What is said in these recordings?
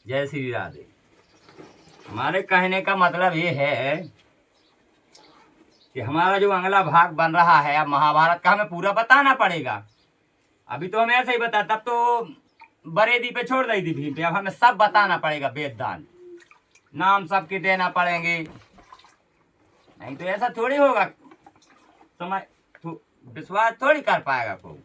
जय श्री राधे। हमारे कहने का मतलब ये है कि हमारा जो अगला भाग बन रहा है अब महाभारत का हमें पूरा बताना पड़ेगा। अभी तो हमें ऐसे ही बता, तब तो बरेदी पे छोड़ रही थी भीम पे, अब हमें सब बताना पड़ेगा। वेद दान नाम सबके देना पड़ेंगे, नहीं तो ऐसा थोड़ी होगा। समय विश्वास थोड़ी कर पाएगा कोई।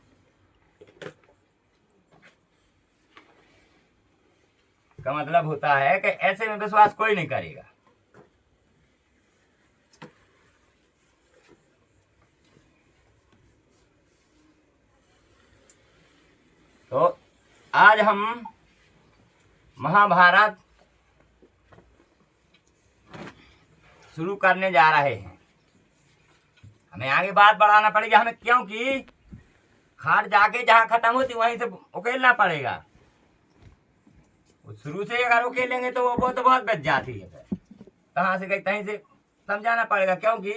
का मतलब होता है कि ऐसे में विश्वास कोई नहीं करेगा। तो आज हम महाभारत शुरू करने जा रहे हैं। हमें आगे बात बढ़ाना पड़ेगा हमें, क्योंकि खाट जाके जहां खत्म होती वहीं से उकेलना पड़ेगा। शुरू से अगर उकेलेंगे तो वो तो बहुत बच जाती है, कहां से गई कहीं से समझाना पड़ेगा, क्योंकि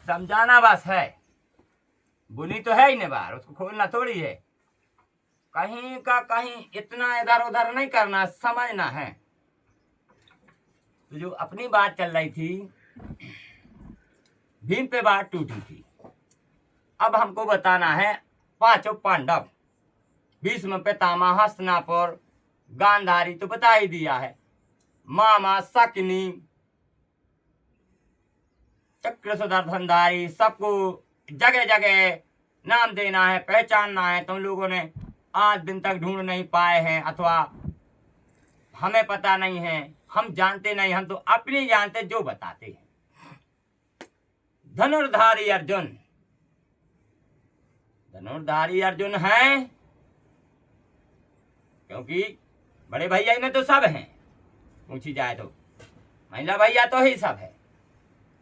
समझाना बस है, बुनी तो है ही नहीं बार, उसको खोलना थोड़ी है। कहीं का कहीं इतना इधर उधर नहीं करना, समझना है। तो जो अपनी बात चल रही थी, भीम पे बात टूटी थी। अब हमको बताना है पांचों पांडव, भीष्म, पितामह, हस्तिनापुर, गांधारी तो बता ही दिया है, मामा, शकुनी, चक्र सुदर्शनधारी, सबको जगह जगह नाम देना है, पहचानना है। तुम लोगों ने आज दिन तक ढूंढ नहीं पाए हैं, अथवा हमें पता नहीं है, हम जानते नहीं, हम तो अपनी जानते जो बताते हैं। धनुर्धारी अर्जुन, धनुर्धारी अर्जुन है क्योंकि बड़े भैया में तो सब हैं, पूछी जाए तो महिला भैया तो ही सब है।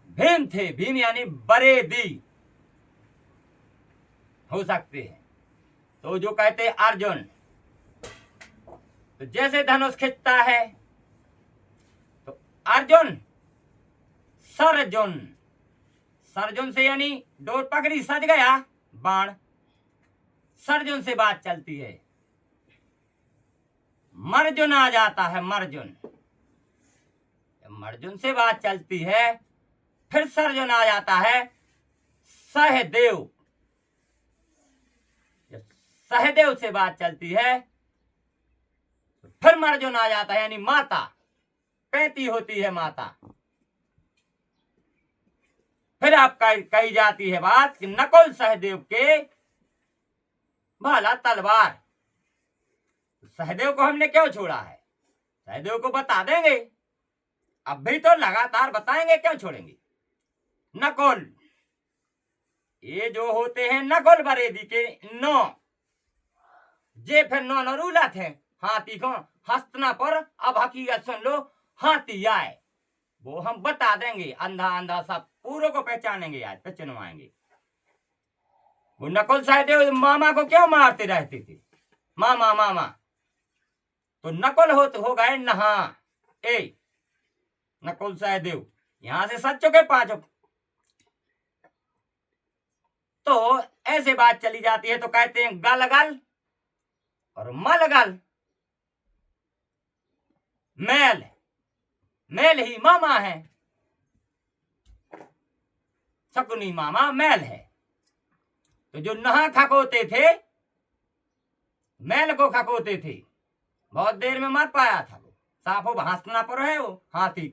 भीम थे, भीम यानी बड़े दी हो सकते हैं। तो जो कहते अर्जुन, तो जैसे धनुष खिंचता है तो अर्जुन सरजुन, सरजुन से यानी डोर पकड़ी सज गया बाण, सरजुन से बात चलती है। मर्जुन आ जाता है, मर्जुन, मर्जुन से बात चलती है। फिर सरजुन आ जाता है, सहदेव, सहदेव से बात चलती है। फिर मर्जुन आ जाता है यानी माता, पैती होती है माता। फिर आप कही जाती है बात कि नकुल सहदेव के भाला तलवार। सहदेव को हमने क्यों छोड़ा है, सहदेव को बता देंगे, अब भी तो लगातार बताएंगे, क्यों छोड़ेंगे। नकुल, ये जो होते हैं नकुल बरेदी के 9, जे फिर 9 रूला थे हाथी को हस्तिनापुर। अब हकीकत सुन लो, हाथी आए वो हम बता देंगे, अंधा अंधा सब पूरों को पहचानेंगे, आज पहचानवाएंगे। वो नकुल सहदेव मामा को क्यों मारते रहते थे, मामा मामा, तो नकुल हो गए नहा ए, नकुल सहदेव यहां से सच चुके पांचों। तो ऐसे बात चली जाती है तो कहते हैं गलगल और मलगल, मैल, मैल ही मामा है, शकुनी मामा मैल है। तो जो नहा खकोते थे, मैल को खकोते थे, बहुत देर में मर पाया था वो, साफो हस्तिनापुर है वो हाथी।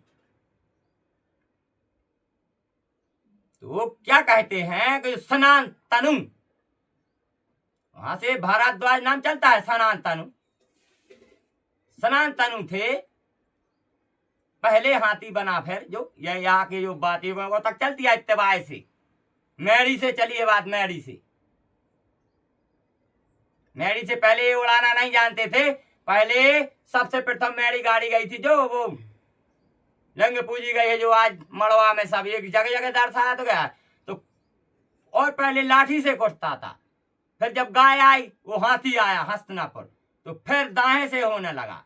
तो वो क्या कहते हैं कि सनान तनु, वहां से भारद्वाज नाम चलता है, सनान तनु, सनान तनु थे पहले हाथी बना। फिर जो ये यहाँ की जो बात है वो तक चलती है इत्तेबाय से, मैड़ी से चली है बात, मैड़ी से, मैड़ी से पहले उड़ाना नहीं जानते थे। पहले सबसे प्रथम मैड़ी गाड़ी गई थी, जो वो लिंग पूजी गई है, जो आज मड़वा में सब एक जगह जगह दर्शाया तो गया। तो और पहले लाठी से कुटता था, फिर जब गाय आई वो हाथी आया हस्तिनापुर, तो फिर दाएं से होने लगा,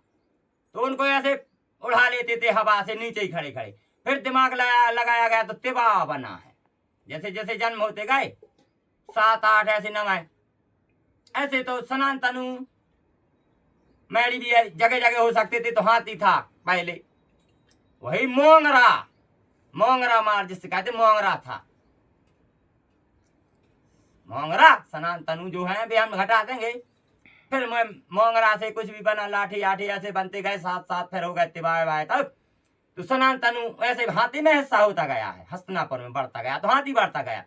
तो उनको ऐसे उड़ा लेते थे हवा से, नीचे ही खड़े खड़े। फिर दिमाग लगाया गया तो तिबा बना है, जैसे जैसे जन्म होते गए 7 8 ऐसे नवाए ऐसे। तो सनातनु मैड़ी भी जगह जगह हो सकते थे, तो हाथी था पहले। वही मोंगरा, मोंगरा मार जिससे कहते मोंगरा था। मोंगरा सनातनु जो है वे हम घटा देंगे। फिर मोंगरा से कुछ भी बना, लाठी आठी ऐसे बनते गए, साथ साथ फिर हो गए तिबाए बाए तक। तो सनातनु ऐसे हाथी में हिस्सा होता गया है, हस्तिनापुर में बढ़ता गया, तो हाथी बढ़ता गया,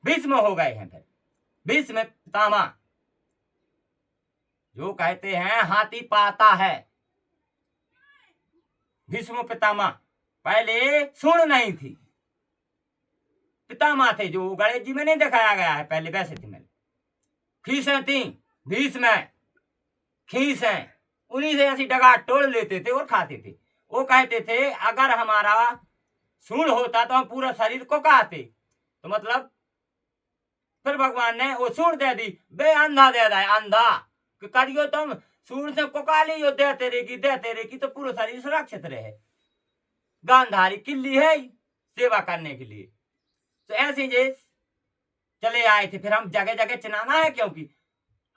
भीष्म हो गए हैं। फिर भीष्म पितामह जो कहते हैं हाथी पाता है, भीष्म पितामह पहले सूंड नहीं थी, पितामह थे जो गणेश जी में नहीं दिखाया गया है, पहले वैसे थे। मैंने खीसें थी, भीष्म खीस है, उन्हीं से ऐसी डगा तोड़ लेते थे और खाते थे। वो कहते थे अगर हमारा सूंड होता तो हम पूरा शरीर को कहते, तो मतलब फिर भगवान ने वो सूंड दे दी, बे अंधा दे दिया, अंधा कि करियो तुम सूंड से कोका लियो, देते रहेगी तो पूरा शरीर सुरक्षित रहे। गांधारी किल्ली है सेवा करने के लिए। तो ऐसे जे चले आए थे। फिर हम जगह जगह चिनाना है, क्योंकि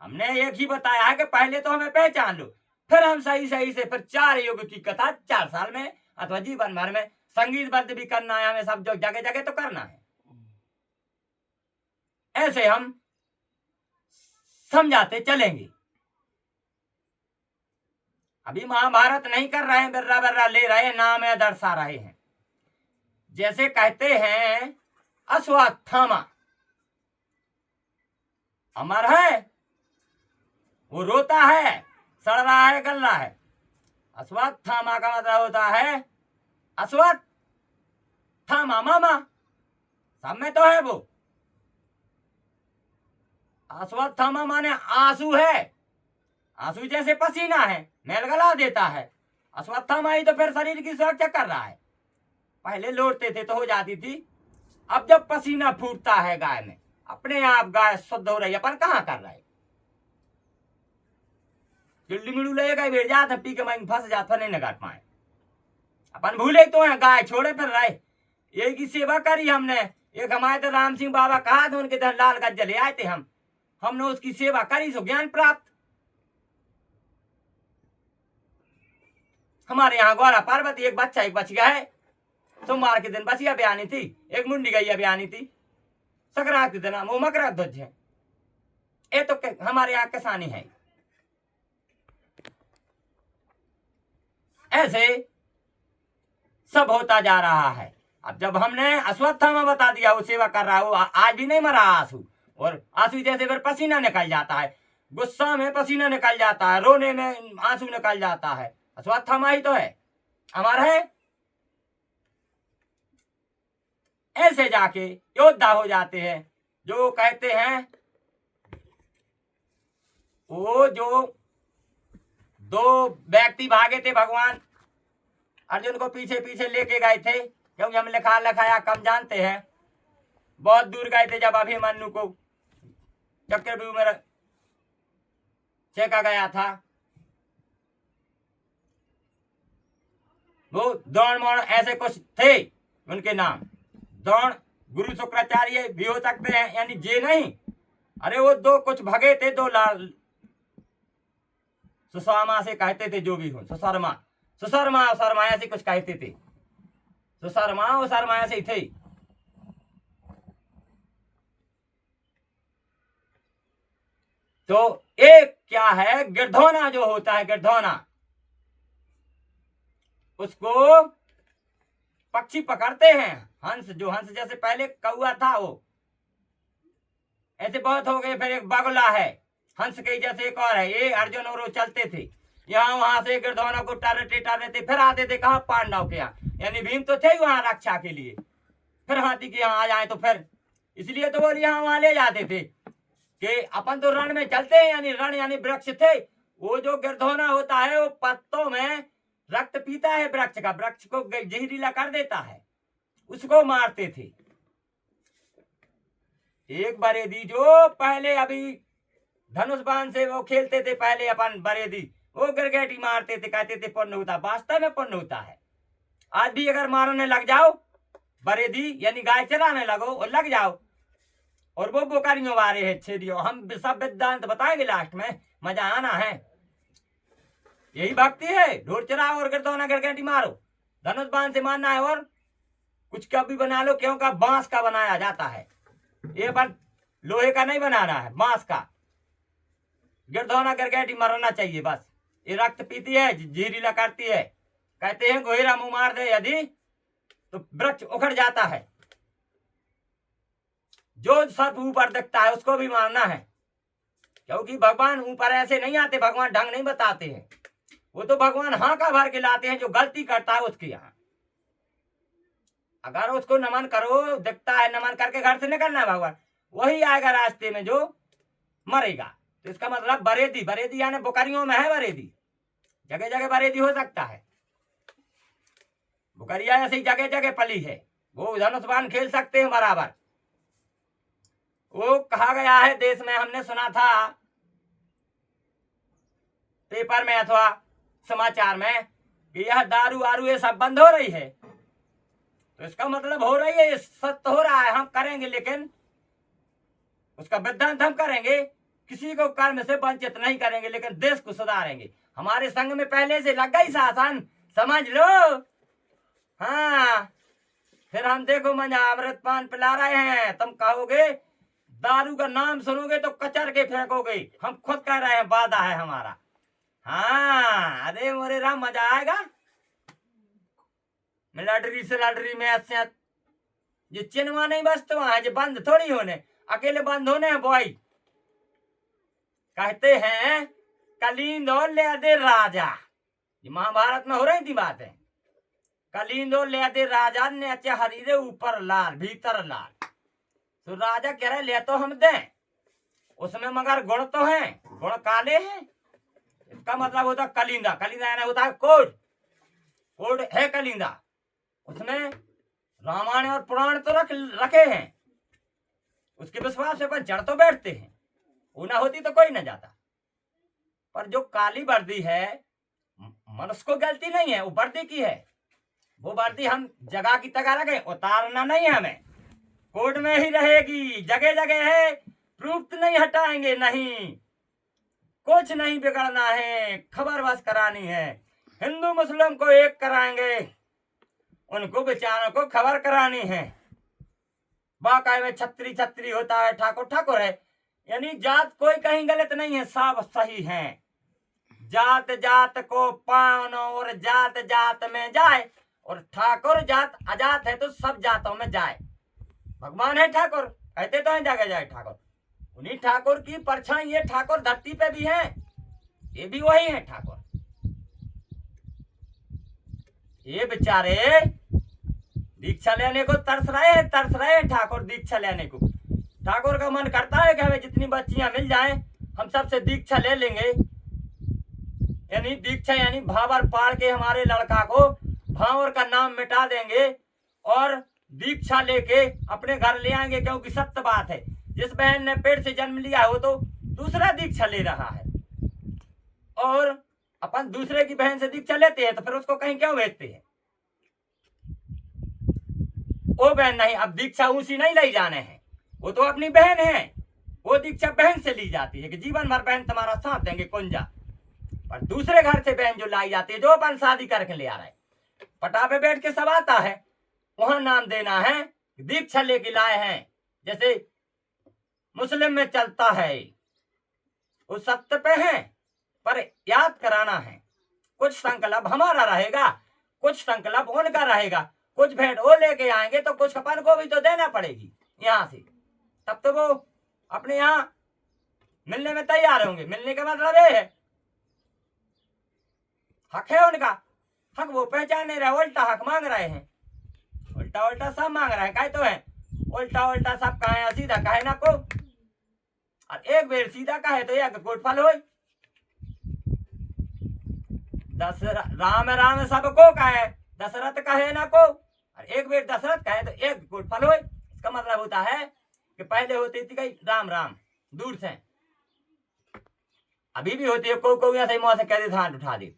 हमने एक ही बताया है कि पहले तो हमें पहचान लो, फिर हम सही सही से फिर 4 युग की कथा 4 साल में अथवा जीवन भर में संगीतबद्ध भी करना है हमें, सब जो जगह जगह तो करना है। ऐसे हम समझाते चलेंगे। अभी महाभारत नहीं कर रहे हैं, बिर्रा बिर्रा ले रहे हैं, नाम है दर्शा रहे हैं। जैसे कहते हैं अश्वत्थामा अमर है, वो रोता है, सड़ रहा है, गल रहा है। अश्वत्थामा का मतलब होता है अश्वत्थामा मामा, सब में तो है वो। अश्वत्थामा माने आंसू है, आंसू जैसे पसीना है, मैल गला देता है। अश्वत्थामा ही तो फिर शरीर की सुरक्षा कर रहा है। पहले लौटते थे तो हो जाती थी, अब जब पसीना फूटता है गाय में, अपने आप गाय शुद्ध हो रही है, अपन कहाँ कर रहे। चिल्ली मिलू लगेगा बैठ जाता, पी के माइन फंस जाता, नहीं नगाट पाए। अपन भूले तो है, गाय छोड़े फिर रहे। एक की सेवा करी हमने, एक हमारे तो राम सिंह बाबा कहा था, उनके तरह लाल गज्जे ले आए थे हमने उसकी सेवा करी, सो ज्ञान प्राप्त। हमारे यहाँ गौरा पार्वती एक बच्चा एक बच गया है, सोमवार के दिन बचिया बयानी थी, एक मुंडी गैया बयानी थी, संक्रांति के दिन वो मकर ध्वज है। ये तो हमारे यहाँ किसानी है। ऐसे सब होता जा रहा है। अब जब हमने अश्वत्थामा बता दिया, वो सेवा कर रहा है, वो आज भी नहीं मरा आंसू, और आंसू जैसे फिर पसीना निकल जाता है, गुस्सा में पसीना निकल जाता है, रोने में आंसू निकल जाता है, अश्वत्थामा ही तो है, अमर है। ऐसे जाके योद्धा हो जाते हैं। जो कहते हैं वो जो 2 व्यक्ति भागे थे, भगवान अर्जुन को पीछे पीछे लेके गए थे, क्योंकि हम लिखा लिखाया कम जानते हैं। बहुत दूर गए थे, जब अभिमन्यु को चक्रव्यूह में फेंका गया था। वो द्रोण मोण ऐसे कुछ थे उनके नाम, द्रोण गुरु शुक्राचार्य भी हो सकते हैं, यानी जे नहीं, अरे वो 2 कुछ भगे थे, 2 लाल सुशर्मा से कहते थे, जो भी हो, सुशर्मा ऐसे कुछ कहते थे, सुशर्मा ऐसे ही थे। तो एक क्या है, गिरधौना जो होता है, गिरधौना उसको पक्षी पकड़ते हैं, हंस जैसे पहले कौआ था, वो ऐसे बहुत हो गए। फिर एक बगुला है, हंस के जैसे एक और है, ये अर्जुन और वो चलते थे, यहाँ वहां से गिरधौना को टरते थे, फिर आते थे कहा पांडव के यहाँ, यानी भीम तो थे वहां रक्षा के लिए, फिर हाथी के यहाँ आ जाए तो फिर इसलिए तो वो यहाँ वहां ले जाते थे कि अपन तो रण में चलते हैं, यानी रण यानी वृक्ष थे। वो जो गिरधौना होता है वो पत्तों में रक्त पीता है, वृक्ष को जहरीला कर देता है, उसको मारते थे। एक बरेदी जो पहले अभी धनुष बाण से वो खेलते थे, पहले अपन बरेदी वो गिरगेटी मारते थे, कहते थे पुण्य होता, वास्तव में पुण्य होता है। आज भी अगर मारने लग जाओ, बरेदी यानी गाय चराने लगो और लग जाओ, और वो बोकारियों वारे है छेदियो, हम सब वेदांत बताएंगे लास्ट में, मजा आना है। यही भक्ति है। ढोर चराओ और गिरदौना गिरगेटी मारो, धनुष बाण से मारना है और कुछ का भी बना लो, क्यों का बांस का बनाया जाता है, ये बार लोहे का नहीं बनाना है, बांस का। गिरदौना गिरगेटी मरना चाहिए बस। ये रक्त पीती है, जहरीला करती है। कहते हैं गोहेरा मुंह मार दे यदि तो वृक्ष उखड़ जाता है। जो सर्प ऊपर दिखता है उसको भी मारना है, क्योंकि भगवान ऊपर ऐसे नहीं आते, भगवान ढंग नहीं बताते हैं। वो तो भगवान हांका भर के लाते हैं, जो गलती करता है उसके यहाँ। अगर उसको नमन करो, दिखता है नमन करके घर से निकलना है, भगवान वही आएगा रास्ते में जो मरेगा। तो इसका मतलब बरेदी, बरेदी यानी बुकरियों में है बरेदी, जगह जगह बरेदी हो सकता है। बुकरिया ऐसे ही जगह जगह पली है, वो धनुष बाण खेल सकते हैं बराबर। वो कहा गया है देश में, हमने सुना था पेपर में अथवा समाचार में कि यह दारू वारू ये सब बंद हो रही है। तो इसका मतलब हो रही है, ये सत्य हो रहा है, हम करेंगे, लेकिन उसका विधान हम करेंगे, किसी को कर्म से वंचित नहीं करेंगे, लेकिन देश को सुधारेंगे। हमारे संघ में पहले से लग गई शासन, समझ लो। हाँ, फिर हम देखो मंजा अमृत पान पिला रहे हैं, तुम कहोगे दारू का नाम सुनोगे तो कचर के फेंकोगे। हम खुद कह रहे हैं, वादा है हमारा। हाँ, अरे मोरे राम, मजा आएगा। लटरी से लटरी में ऐसे ये चिन्हवा नहीं बसते वहां, जो बंद थोड़ी होने, अकेले बंद होने हैं बॉय। कहते हैं कलिंदो ले दे राजा, ये महाभारत में हो रही थी बात है। कलिंदो ले दे राजा ने अच्छे हरीरे ऊपर लाल भीतर लाल। तो राजा कह रहे ले तो हम दें, उसमें मगर गुण तो हैं, गुण काले हैं। इसका मतलब होता कलिंदा, कलिंदा यानी होता है कोड, कोड है कलिंदा। उसमें रामायण और पुराण तो रखे हैं, उसके विश्वास से अपन चढ़ तो बैठते हैं। वो ना होती तो कोई ना जाता। पर जो काली वर्दी है, मनुष्य को गलती नहीं है, वो वर्दी की है। वो वर्दी हम जगह की तगह रखें, उतारना नहीं है हमें, कोर्ट में ही रहेगी, जगह जगह है, प्रूफ नहीं हटाएंगे, नहीं कुछ नहीं बिगड़ना है, खबर बस करानी है। हिंदू मुस्लिम को एक कराएंगे, उनको बेचारों को खबर करानी है। बाकाय में छत्री छत्री होता है, ठाकुर ठाकुर है, यानी जात कोई कहीं गलत नहीं है, सब सही है। जात जात को पावन और जात जात में जाए, और ठाकुर जात अजात है तो सब जातों में जाए। भगवान है ठाकुर, कहते तो है जगह जाए ठाकुर। उन्हीं ठाकुर की परछाई ये ठाकुर धरती पे भी है, ये भी वही है ठाकुर। ये बेचारे दीक्षा लेने को तरस रहे हैं ठाकुर दीक्षा लेने को। ठाकुर का मन करता है कि हमें जितनी बच्चियां मिल जाएं, हम सबसे दीक्षा ले लेंगे। यानी दीक्षा यानी भावर पाड़ के हमारे लड़का को भावर का नाम मिटा देंगे और दीक्षा लेके अपने घर ले आएंगे। क्योंकि सत्य बात है, जिस बहन ने पेट से जन्म लिया है वो तो दूसरा दीक्षा ले रहा है, और अपन दूसरे की बहन से दीक्षा लेते हैं तो फिर उसको कहीं क्यों भेजते हैं? वो बहन नहीं, अब दीक्षा उसी नहीं लाई जाने हैं, वो तो अपनी बहन है, वो दीक्षा बहन से ली जाती है कि जीवन भर बहन तुम्हारा साथ देंगे कुंजा। पर दूसरे घर से बहन जो लाई जाती है, जो अपन शादी करके ले आ रहे, पटा पे बैठ के सब आता है, वहां नाम देना है, दीक्षा लेके लाए हैं। जैसे मुस्लिम में चलता है, वो सत्य पे है, पर याद कराना है। कुछ संकल्प हमारा रहेगा, कुछ संकल्प उनका रहेगा, कुछ भेंट वो लेके आएंगे तो कुछ अपन को भी तो देना पड़ेगी यहाँ से, तब तो वो अपने यहाँ मिलने में तैयार होंगे। मिलने का मतलब ये है, हक है उनका, हक वो पहचान नहीं रहे, उल्टा हक मांग रहे हैं, उल्टा उल्टा सब मांग रहे हैं। कहे तो है उल्टा उल्टा सब कहे, सीधा कहे ना को, और एक बेर सीधा कहे तो एक कोट फल हो। राम राम सबको कहे, दशरथ कहे ना को, और एक बेर दशरथ कहे तो एक कोट फल हो। इसका मतलब होता है कि पहले होती थी कहीं राम राम दूर से, अभी भी होती है, कोई ऐसा ही मुंह से कह दे हाथ उठा दे।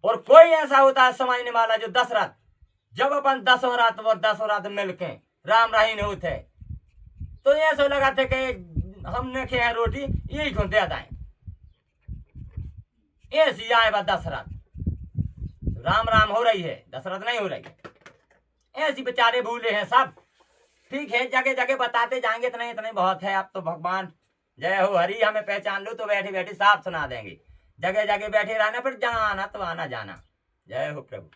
और कोई ऐसा होता है समझने वाला जो दशरथ, जब अपन 10 रात मिलके राम राही होते तो ऐसा लगा थे कि हमने खे रोटी यही खुद दे दाएं। ऐसी आए बा दशरथ, राम राम हो रही है, दशरथ नहीं हो रही है। ऐसी बेचारे भूले हैं सब। ठीक है, जगह जगह बताते जाएंगे, इतने इतने बहुत है। अब तो भगवान जय हो हरि, हमें पहचान लो तो बैठी बैठी साफ सुना देंगे। जगह जगह बैठे रहना, फिर जहाँ आना तो आना जाना। जय हो प्रभु।